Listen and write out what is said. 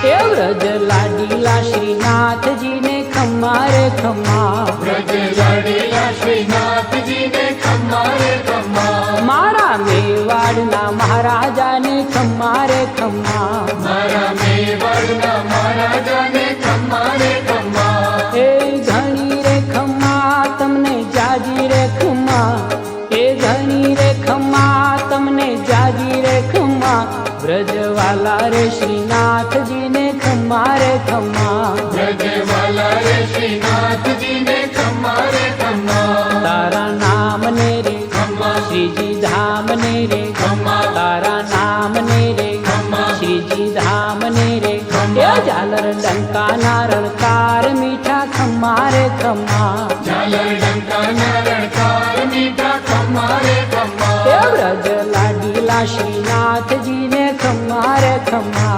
એ વ્રજ લાડીલા શ્રીનાથજી ને ખમ્મા રે ખમ્મા, વ્રજ લાડીલા શ્રીનાથજી ને ખમ્મા રે ખમ્મા, મારા મેવાડના મહારાજાને ખમ્મા રે ખમ્મા, મારા મેવાડના મહારાજાને ખમ્મા રે ખમ્મા, એ ઘણી રે ખમ્મા તમને જાજી રે ખમ્મા, એ ઘણી રે ખમ્મા તમને જાજી રે ખમ્મા, વ્રજવાલા રે શ્રીનાથજી ને ખમ્મા રે ખમ્મા, વ્રજવાલા રે શ્રીનાથજી ને ખમ્મા રે ખમ્મા, તારા નામ ને રે ખમ્મા શ્રીજી ધામ ને રે ખમ્મા, તારા નામ ને રે ખમ્મા શ્રીજી ધામ ને રે, ખમ્મા. એ ઝાલર ડંકા ના રણકાર મીઠા ખમ્મા રે ખમ્મા, ઝાલર ડંકાના રણકાર મીઠા ખમ્મા રે એ ખમ્મા, વ્રજ લાડીલા શ્રીનાથજી ને ખમ્મા રે ખમ્મા,